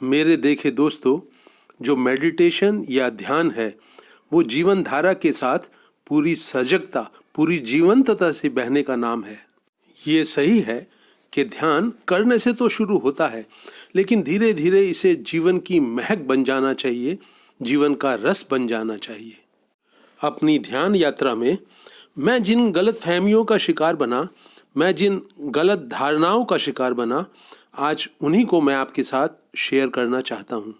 मेरे देखे दोस्तों, जो मेडिटेशन या ध्यान है वो जीवन धारा के साथ पूरी सजगता, पूरी जीवंतता से बहने का नाम है। ये सही है कि ध्यान करने से तो शुरू होता है, लेकिन धीरे धीरे इसे जीवन की महक बन जाना चाहिए, जीवन का रस बन जाना चाहिए। अपनी ध्यान यात्रा में मैं जिन गलत फहमियों का शिकार बना, मैं जिन गलत धारणाओं का शिकार बना, आज उन्हीं को मैं आपके साथ शेयर करना चाहता हूँ।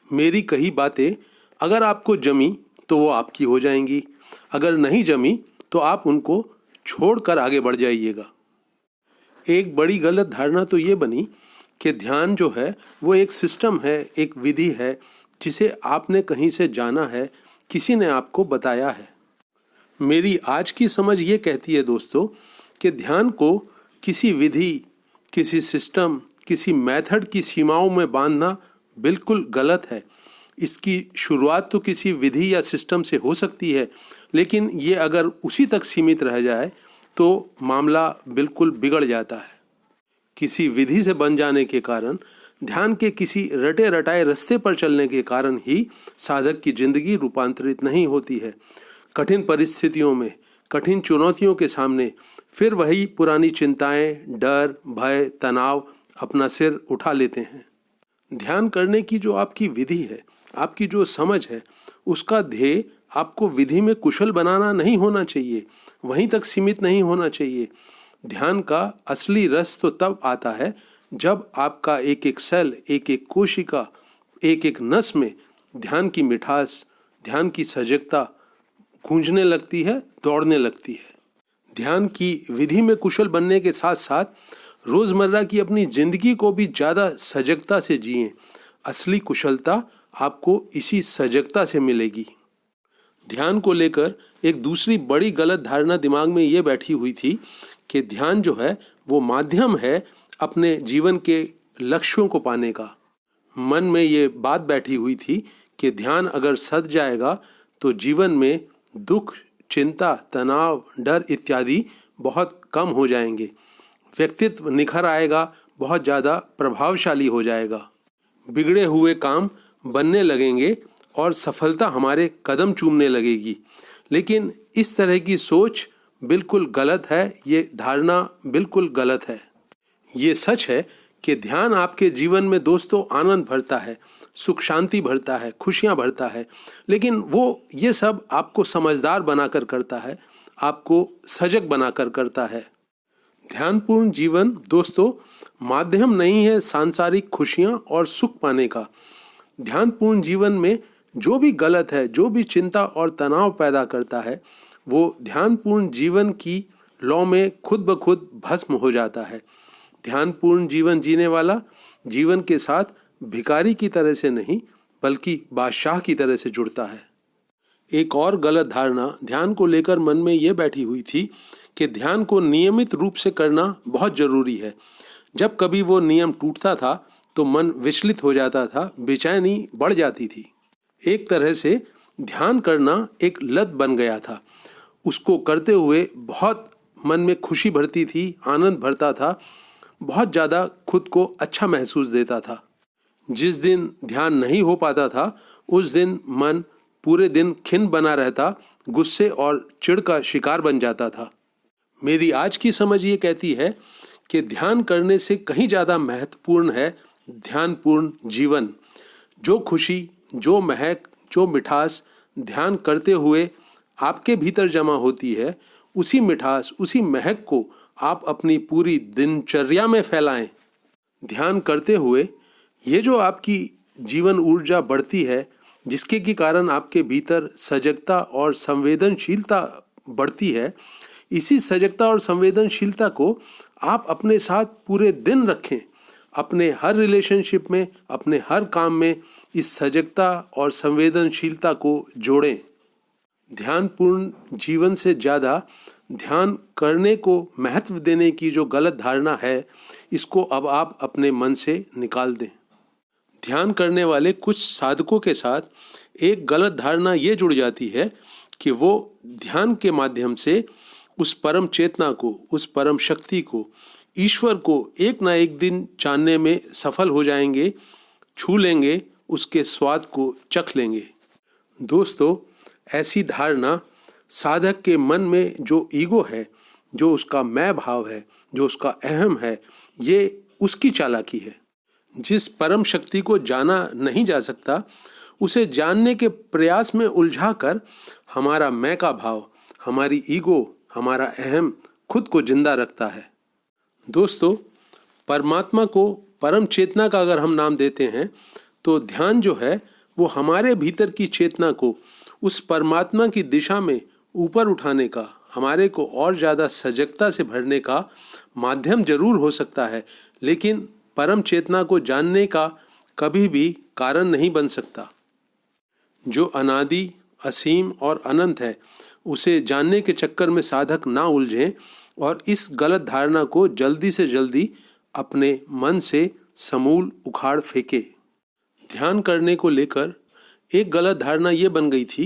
मेरी कही बातें अगर आपको जमी तो वो आपकी हो जाएंगी, अगर नहीं जमी तो आप उनको छोड़कर आगे बढ़ जाइएगा। एक बड़ी गलत धारणा तो ये बनी कि ध्यान जो है वो एक सिस्टम है, एक विधि है जिसे आपने कहीं से जाना है, किसी ने आपको बताया है। मेरी आज की समझ ये कहती है दोस्तों कि ध्यान को किसी विधि, किसी सिस्टम, किसी मेथड की सीमाओं में बांधना बिल्कुल गलत है। इसकी शुरुआत तो किसी विधि या सिस्टम से हो सकती है, लेकिन ये अगर उसी तक सीमित रह जाए तो मामला बिल्कुल बिगड़ जाता है। किसी विधि से बन जाने के कारण, ध्यान के किसी रटे रटाए रास्ते पर चलने के कारण ही साधक की जिंदगी रूपांतरित नहीं होती है। कठिन परिस्थितियों में, कठिन चुनौतियों के सामने फिर वही पुरानी चिंताएं, डर, भय, तनाव अपना सिर उठा लेते हैं। ध्यान करने की जो आपकी विधि है, आपकी जो समझ है, उसका ध्येय आपको विधि में कुशल बनाना नहीं होना चाहिए, वहीं तक सीमित नहीं होना चाहिए। ध्यान का असली रस तो तब आता है जब आपका एक एक सेल, एक एक कोशिका, एक एक नस में ध्यान की मिठास, ध्यान की सजगता गूंजने लगती है, दौड़ने लगती है। ध्यान की विधि में कुशल बनने के साथ साथ रोजमर्रा की अपनी जिंदगी को भी ज़्यादा सजगता से जिएं। असली कुशलता आपको इसी सजगता से मिलेगी। ध्यान को लेकर एक दूसरी बड़ी गलत धारणा दिमाग में ये बैठी हुई थी कि ध्यान जो है वो माध्यम है अपने जीवन के लक्ष्यों को पाने का। मन में ये बात बैठी हुई थी कि ध्यान अगर सध जाएगा तो जीवन में दुख, चिंता, तनाव, डर इत्यादि बहुत कम हो जाएंगे, व्यक्तित्व निखर आएगा, बहुत ज़्यादा प्रभावशाली हो जाएगा, बिगड़े हुए काम बनने लगेंगे और सफलता हमारे कदम चूमने लगेगी। लेकिन इस तरह की सोच बिल्कुल गलत है, ये धारणा बिल्कुल गलत है। ये सच है कि ध्यान आपके जीवन में दोस्तों आनंद भरता है, सुख शांति भरता है, खुशियाँ भरता है, लेकिन वो ये सब आपको समझदार बनाकर करता है, आपको सजग बनाकर करता है। ध्यानपूर्ण जीवन दोस्तों माध्यम नहीं है सांसारिक खुशियाँ और सुख पाने का। ध्यानपूर्ण जीवन में जो भी गलत है, जो भी चिंता और तनाव पैदा करता है, वो ध्यानपूर्ण जीवन की लौ में खुद ब खुद भस्म हो जाता है। ध्यानपूर्ण जीवन जीने वाला जीवन के साथ भिखारी की तरह से नहीं बल्कि बादशाह की तरह से जुड़ता है। एक और गलत धारणा ध्यान को लेकर मन में ये बैठी हुई थी कि ध्यान को नियमित रूप से करना बहुत जरूरी है। जब कभी वो नियम टूटता था तो मन विचलित हो जाता था, बेचैनी बढ़ जाती थी। एक तरह से ध्यान करना एक लत बन गया था। उसको करते हुए बहुत मन में खुशी भरती थी, आनंद भरता था, बहुत ज़्यादा खुद को अच्छा महसूस देता था। जिस दिन ध्यान नहीं हो पाता था उस दिन मन पूरे दिन खिन्न बना रहता, गुस्से और चिढ़ का शिकार बन जाता था। मेरी आज की समझ ये कहती है कि ध्यान करने से कहीं ज़्यादा महत्वपूर्ण है ध्यानपूर्ण जीवन। जो खुशी, जो महक, जो मिठास ध्यान करते हुए आपके भीतर जमा होती है, उसी मिठास, उसी महक को आप अपनी पूरी दिनचर्या में फैलाएं। ध्यान करते हुए ये जो आपकी जीवन ऊर्जा बढ़ती है, जिसके के कारण आपके भीतर सजगता और संवेदनशीलता बढ़ती है, इसी सजगता और संवेदनशीलता को आप अपने साथ पूरे दिन रखें। अपने हर रिलेशनशिप में, अपने हर काम में इस सजगता और संवेदनशीलता को जोड़ें। ध्यानपूर्ण जीवन से ज़्यादा ध्यान करने को महत्व देने की जो गलत धारणा है, इसको अब आप अपने मन से निकाल दें। ध्यान करने वाले कुछ साधकों के साथ एक गलत धारणा ये जुड़ जाती है कि वो ध्यान के माध्यम से उस परम चेतना को, उस परम शक्ति को, ईश्वर को एक ना एक दिन जानने में सफल हो जाएंगे, छू लेंगे, उसके स्वाद को चख लेंगे। दोस्तों, ऐसी धारणा साधक के मन में जो ईगो है, जो उसका मैं भाव है, जो उसका अहम है, ये उसकी चालाकी है। जिस परम शक्ति को जाना नहीं जा सकता, उसे जानने के प्रयास में उलझाकर हमारा मैं का भाव, हमारी ईगो, हमारा अहम खुद को जिंदा रखता है। दोस्तों, परमात्मा को परम चेतना का अगर हम नाम देते हैं तो ध्यान जो है वो हमारे भीतर की चेतना को उस परमात्मा की दिशा में ऊपर उठाने का, हमारे को और ज़्यादा सजगता से भरने का माध्यम जरूर हो सकता है, लेकिन परम चेतना को जानने का कभी भी कारण नहीं बन सकता। जो अनादि, असीम और अनंत है, उसे जानने के चक्कर में साधक ना उलझें और इस गलत धारणा को जल्दी से जल्दी अपने मन से समूल उखाड़ फेंके। ध्यान करने को लेकर एक गलत धारणा ये बन गई थी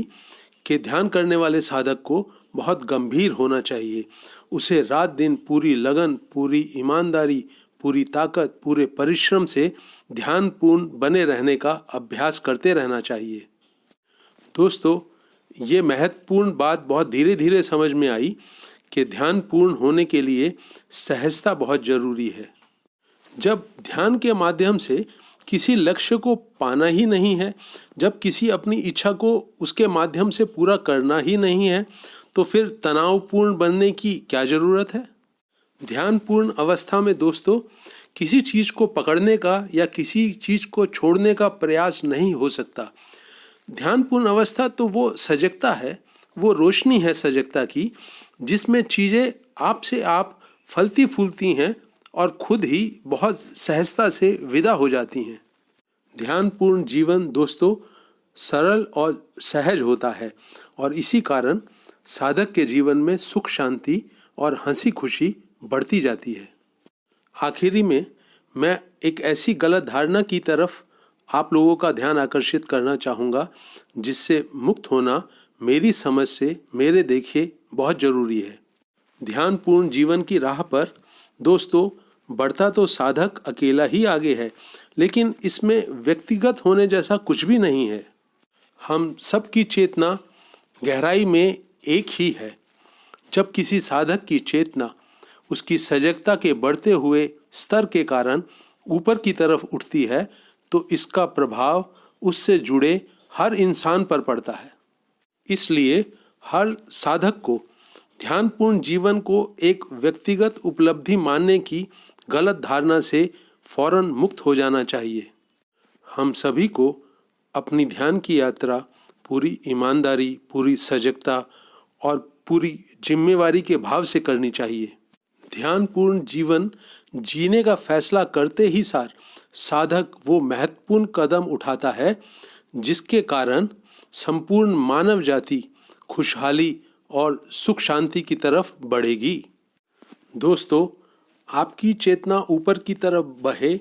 कि ध्यान करने वाले साधक को बहुत गंभीर होना चाहिए, उसे रात दिन पूरी लगन, पूरी ईमानदारी, पूरी ताकत, पूरे परिश्रम से ध्यानपूर्ण बने रहने का अभ्यास करते रहना चाहिए। दोस्तों, ये महत्वपूर्ण बात बहुत धीरे धीरे समझ में आई कि ध्यान पूर्ण होने के लिए सहजता बहुत जरूरी है। जब ध्यान के माध्यम से किसी लक्ष्य को पाना ही नहीं है, जब किसी अपनी इच्छा को उसके माध्यम से पूरा करना ही नहीं है, तो फिर तनावपूर्ण बनने की क्या ज़रूरत है। ध्यानपूर्ण अवस्था में दोस्तों किसी चीज़ को पकड़ने का या किसी चीज़ को छोड़ने का प्रयास नहीं हो सकता। ध्यानपूर्ण अवस्था तो वो सजगता है, वो रोशनी है सजगता की, जिसमें चीज़ें आपसे आप फलती फूलती हैं और खुद ही बहुत सहजता से विदा हो जाती हैं। ध्यानपूर्ण जीवन दोस्तों सरल और सहज होता है और इसी कारण साधक के जीवन में सुख, शांति और हंसी खुशी बढ़ती जाती है। आखिरी में मैं एक ऐसी गलत धारणा की तरफ आप लोगों का ध्यान आकर्षित करना चाहूँगा जिससे मुक्त होना मेरी समझ से, मेरे देखे, बहुत ज़रूरी है। ध्यानपूर्ण जीवन की राह पर दोस्तों बढ़ता तो साधक अकेला ही आगे है, लेकिन इसमें व्यक्तिगत होने जैसा कुछ भी नहीं है। हम सब की चेतना गहराई में एक ही है। जब किसी साधक की चेतना उसकी सजगता के बढ़ते हुए स्तर के कारण ऊपर की तरफ उठती है तो इसका प्रभाव उससे जुड़े हर इंसान पर पड़ता है। इसलिए हर साधक को ध्यानपूर्ण जीवन को एक व्यक्तिगत उपलब्धि मानने की गलत धारणा से फौरन मुक्त हो जाना चाहिए। हम सभी को अपनी ध्यान की यात्रा पूरी ईमानदारी, पूरी सजगता और पूरी जिम्मेवारी के भाव से करनी चाहिए। ध्यानपूर्ण जीवन जीने का फैसला करते ही सार साधक वो महत्वपूर्ण कदम उठाता है जिसके कारण संपूर्ण मानव जाति खुशहाली और सुख शांति की तरफ बढ़ेगी। दोस्तों, आपकी चेतना ऊपर की तरफ बहे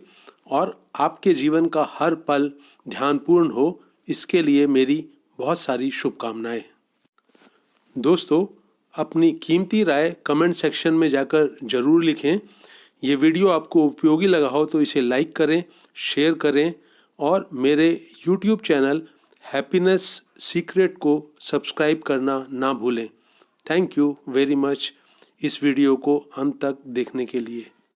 और आपके जीवन का हर पल ध्यानपूर्ण हो, इसके लिए मेरी बहुत सारी शुभकामनाएं। दोस्तों, अपनी कीमती राय कमेंट सेक्शन में जाकर ज़रूर लिखें। ये वीडियो आपको उपयोगी लगा हो तो इसे लाइक करें, शेयर करें और मेरे YouTube चैनल हैप्पीनेस सीक्रेट को सब्सक्राइब करना ना भूलें। थैंक यू वेरी मच इस वीडियो को अंत तक देखने के लिए।